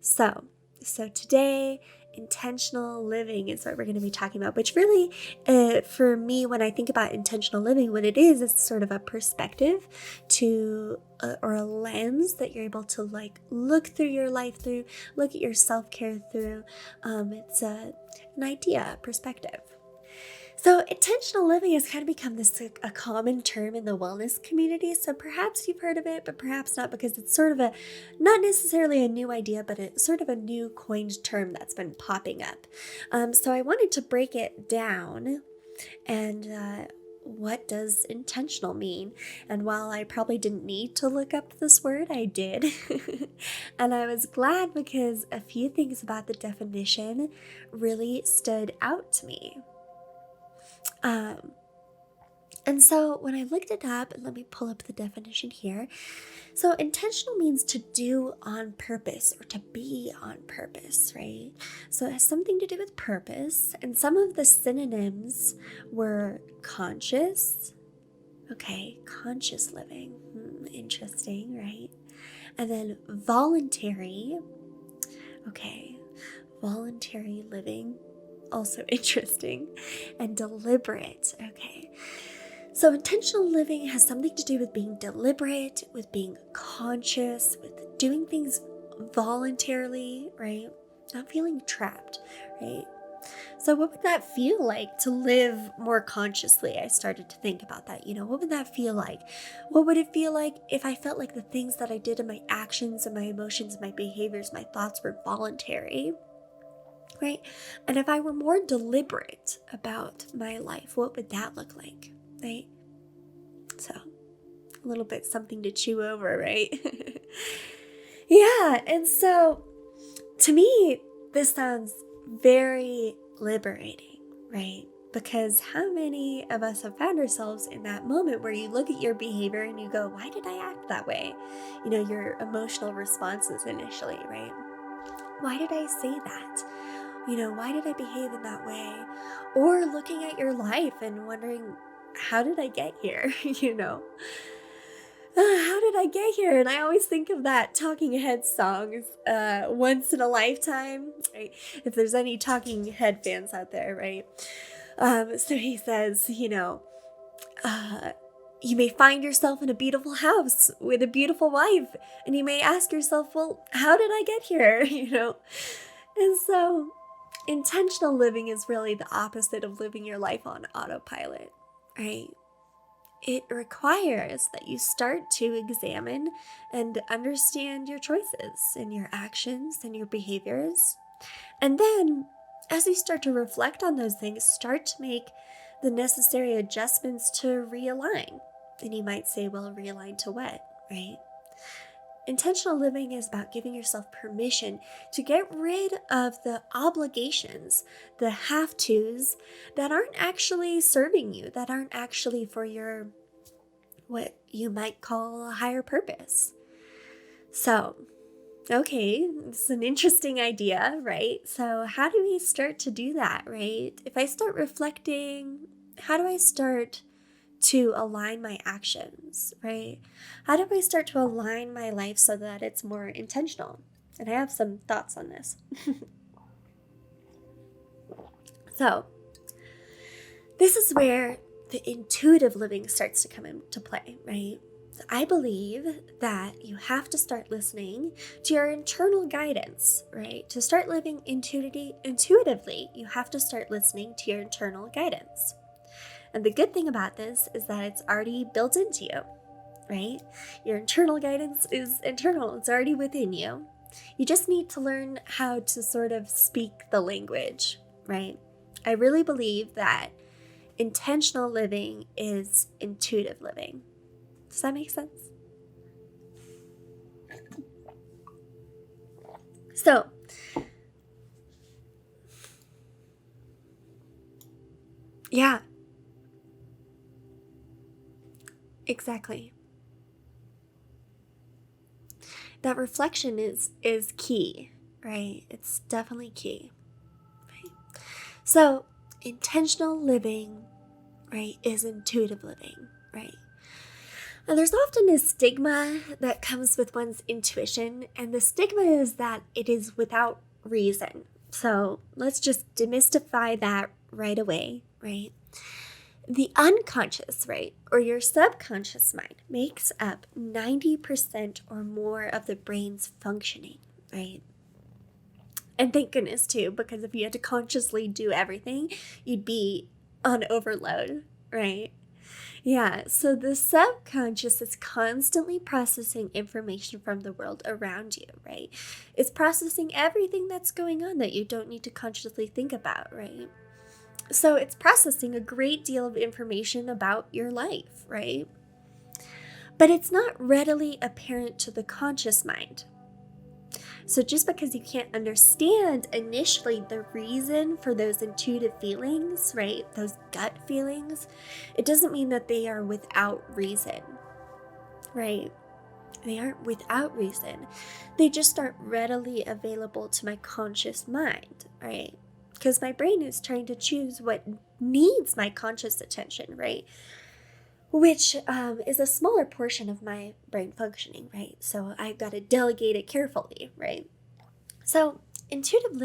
So today, intentional living is what we're going to be talking about, which really, for me, when I think about intentional living, what it is sort of a perspective to, or a lens that you're able to like look through your life through, look at your self-care through. It's an idea, perspective. So intentional living has kind of become this a common term in the wellness community. So perhaps you've heard of it, but perhaps not, because it's sort of not necessarily a new idea, but it's sort of a new coined term that's been popping up. So I wanted to break it down and what does intentional mean? And while I probably didn't need to look up this word, I did. And I was glad because a few things about the definition really stood out to me. And so when I looked it up, and let me pull up the definition here. So intentional means to do on purpose or to be on purpose, right? So it has something to do with purpose. And some of the synonyms were conscious. Okay, conscious living. Interesting, right? And then voluntary. Okay, voluntary living. Also interesting. And deliberate. Okay. So intentional living has something to do with being deliberate, with being conscious, with doing things voluntarily, right? Not feeling trapped, right? So what would that feel like to live more consciously? I started to think about that. What would that feel like? What would it feel like if I felt like the things that I did and my actions and my emotions, my behaviors, my thoughts were voluntary? Right? And if I were more deliberate about my life, what would that look like? Right? So, a little bit something to chew over, right? Yeah, and so to me, this sounds very liberating, right? Because how many of us have found ourselves in that moment where you look at your behavior and you go, why did I act that way? Your emotional responses initially, right? Why did I say that? Why did I behave in that way? Or looking at your life and wondering, how did I get here? How did I get here? And I always think of that Talking Heads song, Once in a Lifetime, right? If there's any Talking Head fans out there, right? So he says, you may find yourself in a beautiful house with a beautiful wife, and you may ask yourself, well, how did I get here? And so intentional living is really the opposite of living your life on autopilot, right? It requires that you start to examine and understand your choices and your actions and your behaviors. And then, as you start to reflect on those things, start to make the necessary adjustments to realign. And you might say, well, realign to what, right? Intentional living is about giving yourself permission to get rid of the obligations, the have-tos that aren't actually serving you, that aren't actually for your, what you might call a higher purpose. So, okay, it's an interesting idea, right? So how do we start to do that, right? If I start reflecting, how do I start to align my actions, right? How do I start to align my life so that it's more intentional? And I have some thoughts on this. So, this is where the intuitive living starts to come into play, right? I believe that you have to start listening to your internal guidance, right? To start living intuitively, you have to start listening to your internal guidance. And the good thing about this is that it's already built into you, right? Your internal guidance is internal. It's already within you. You just need to learn how to sort of speak the language, right? I really believe that intentional living is intuitive living. Does that make sense? So, yeah, exactly. That reflection is key, right? It's definitely key, right? So, intentional living, right, is intuitive living, right? And there's often a stigma that comes with one's intuition, and the stigma is that it is without reason. So let's just demystify that right away, right? The unconscious, right, or your subconscious mind makes up 90% or more of the brain's functioning, right? And thank goodness too, because if you had to consciously do everything, you'd be on overload, right? Yeah, so the subconscious is constantly processing information from the world around you, right? It's processing everything that's going on that you don't need to consciously think about, right? So it's processing a great deal of information about your life, right? But it's not readily apparent to the conscious mind. So just because you can't understand initially the reason for those intuitive feelings, right? Those gut feelings, it doesn't mean that they are without reason, right? They aren't without reason. They just aren't readily available to my conscious mind, right? Because my brain is trying to choose what needs my conscious attention, right? Which is a smaller portion of my brain functioning, right? So I've got to delegate it carefully, right? So intuitive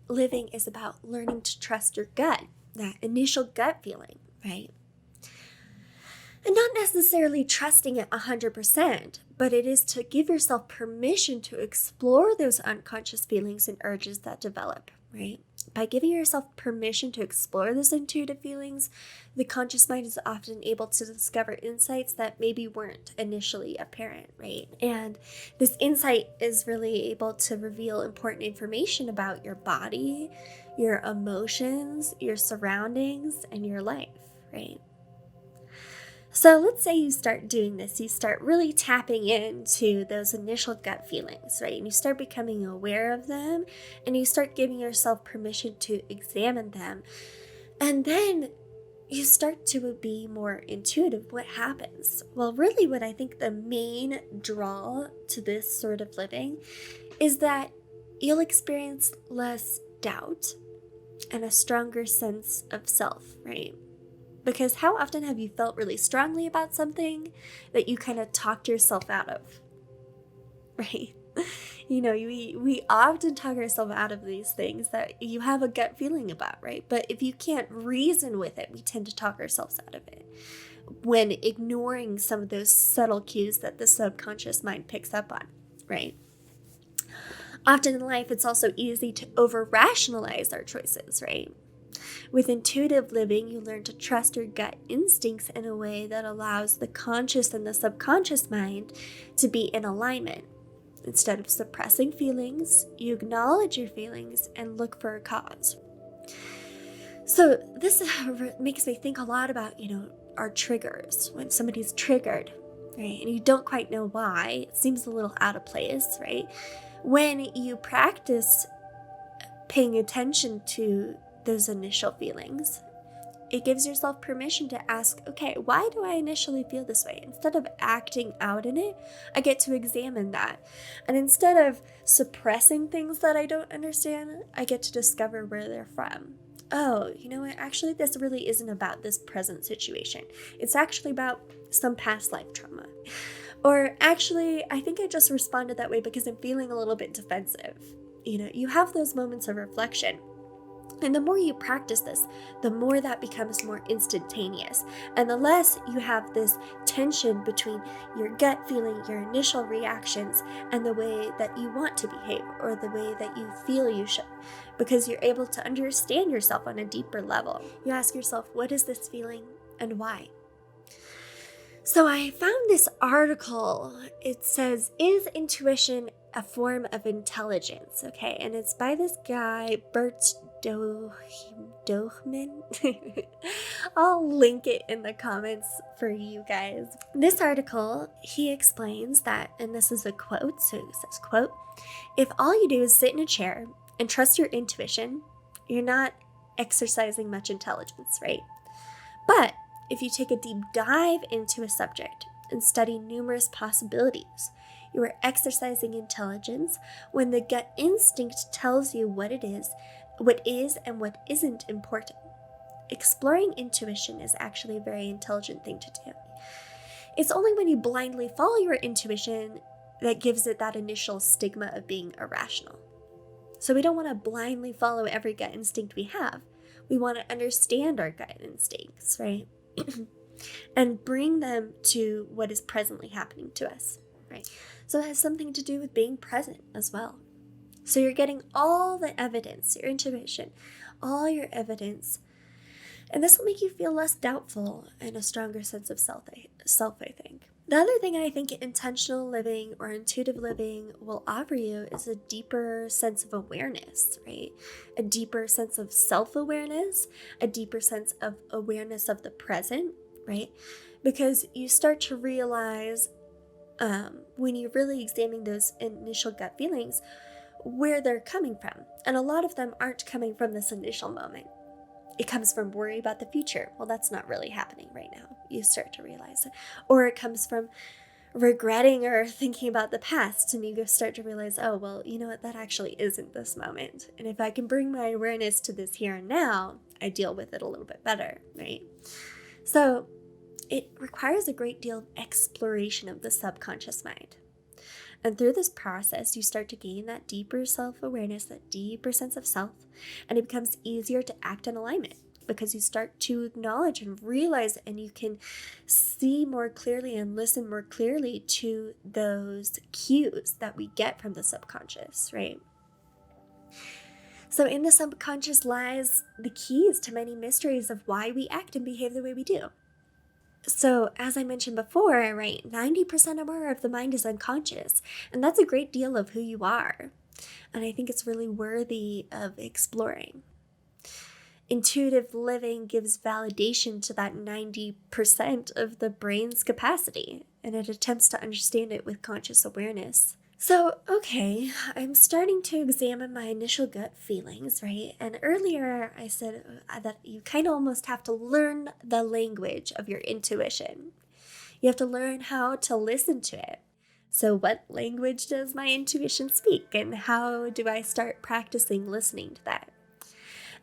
living is about learning to trust your gut, that initial gut feeling, right? And not necessarily trusting it 100%, but it is to give yourself permission to explore those unconscious feelings and urges that develop, right? By giving yourself permission to explore those intuitive feelings, the conscious mind is often able to discover insights that maybe weren't initially apparent, right? And this insight is really able to reveal important information about your body, your emotions, your surroundings, and your life, right? So let's say you start doing this, you start really tapping into those initial gut feelings, right? And you start becoming aware of them, and you start giving yourself permission to examine them. And then you start to be more intuitive. What happens? Well, really what I think the main draw to this sort of living is that you'll experience less doubt and a stronger sense of self, right? Because how often have you felt really strongly about something that you kind of talked yourself out of, right? We often talk ourselves out of these things that you have a gut feeling about, right? But if you can't reason with it, we tend to talk ourselves out of it when ignoring some of those subtle cues that the subconscious mind picks up on, right? Often in life, it's also easy to over-rationalize our choices, right? With intuitive living, you learn to trust your gut instincts in a way that allows the conscious and the subconscious mind to be in alignment. Instead of suppressing feelings, you acknowledge your feelings and look for a cause. So this makes me think a lot about, our triggers. When somebody's triggered, right, and you don't quite know why, it seems a little out of place, right? When you practice paying attention to those initial feelings, it gives yourself permission to ask, okay, why do I initially feel this way? Instead of acting out in it, I get to examine that. And instead of suppressing things that I don't understand, I get to discover where they're from. Oh, you know what? Actually, this really isn't about this present situation. It's actually about some past life trauma. Or actually, I think I just responded that way because I'm feeling a little bit defensive. You have those moments of reflection. And the more you practice this, the more that becomes more instantaneous. And the less you have this tension between your gut feeling, your initial reactions, and the way that you want to behave or the way that you feel you should. Because you're able to understand yourself on a deeper level. You ask yourself, what is this feeling and why? So I found this article. It says, is intuition a form of intelligence? Okay, and it's by this guy, Bert Dohman. I'll link it in the comments for you guys. This article, he explains that, and this is a quote, so it says, quote, if all you do is sit in a chair and trust your intuition, you're not exercising much intelligence, right? But if you take a deep dive into a subject and study numerous possibilities, you are exercising intelligence when the gut instinct tells you what is and what isn't important. Exploring intuition is actually a very intelligent thing to do. It's only when you blindly follow your intuition that gives it that initial stigma of being irrational. So we don't want to blindly follow every gut instinct we have. We want to understand our gut instincts, right? And bring them to what is presently happening to us, right? So it has something to do with being present as well. So you're getting all the evidence, your intuition, all your evidence, and this will make you feel less doubtful and a stronger sense of self, I think. The other thing I think intentional living or intuitive living will offer you is a deeper sense of awareness, right? A deeper sense of self-awareness, a deeper sense of awareness of the present, right? Because you start to realize when you're really examining those initial gut feelings, where they're coming from. And a lot of them aren't coming from this initial moment. It comes from worry about the future. Well, that's not really happening right now. You start to realize it. Or it comes from regretting or thinking about the past, and you start to realize, oh, well, you know what, that actually isn't this moment. And if I can bring my awareness to this here and now, I deal with it a little bit better, right? So it requires a great deal of exploration of the subconscious mind. And through this process, you start to gain that deeper self-awareness, that deeper sense of self, and it becomes easier to act in alignment because you start to acknowledge and realize, and you can see more clearly and listen more clearly to those cues that we get from the subconscious, right? So in the subconscious lies the keys to many mysteries of why we act and behave the way we do. So as I mentioned before, right, 90% or more of the mind is unconscious, and that's a great deal of who you are. And I think it's really worthy of exploring. Intuitive living gives validation to that 90% of the brain's capacity, and it attempts to understand it with conscious awareness. So, okay, I'm starting to examine my initial gut feelings, right? And earlier I said that you kind of almost have to learn the language of your intuition. You have to learn how to listen to it. So what language does my intuition speak, and how do I start practicing listening to that?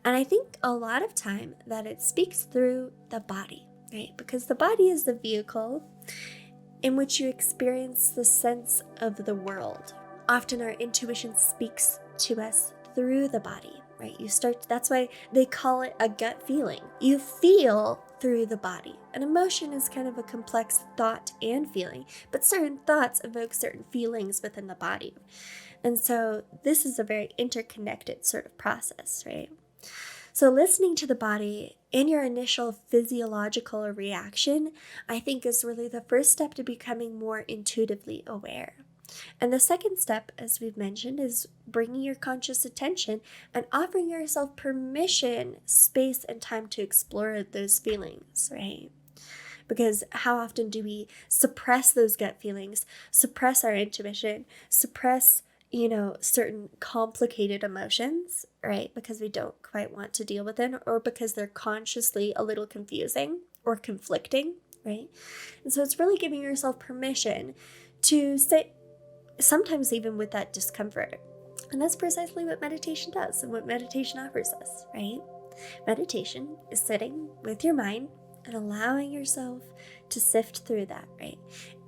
And I think a lot of time that it speaks through the body, right? Because the body is the vehicle in which you experience the sense of the world. Often our intuition speaks to us through the body, right? That's why they call it a gut feeling. You feel through the body. An emotion is kind of a complex thought and feeling, but certain thoughts evoke certain feelings within the body. And so this is a very interconnected sort of process, right? So listening to the body in your initial physiological reaction, I think is really the first step to becoming more intuitively aware. And the second step, as we've mentioned, is bringing your conscious attention and offering yourself permission, space, and time to explore those feelings, right? Because how often do we suppress those gut feelings, suppress our intuition, suppress certain complicated emotions, right? Because we don't quite want to deal with them, or because they're consciously a little confusing or conflicting, right? And so it's really giving yourself permission to sit, sometimes even with that discomfort. And that's precisely what meditation does and what meditation offers us, right? Meditation is sitting with your mind and allowing yourself to sift through that, right?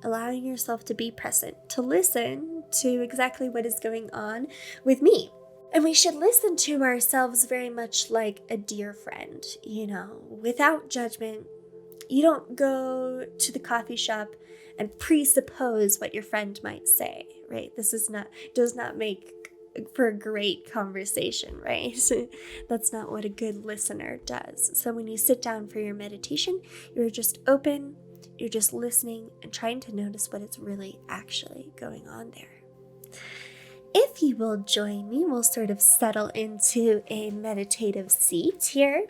Allowing yourself to be present, to listen to exactly what is going on with me. And we should listen to ourselves very much like a dear friend, without judgment. You don't go to the coffee shop and presuppose what your friend might say, right? This does not make for a great conversation, right? That's not what a good listener does. So when you sit down for your meditation, you're just open, you're just listening and trying to notice what is really actually going on there. If you will join me, we'll sort of settle into a meditative seat here.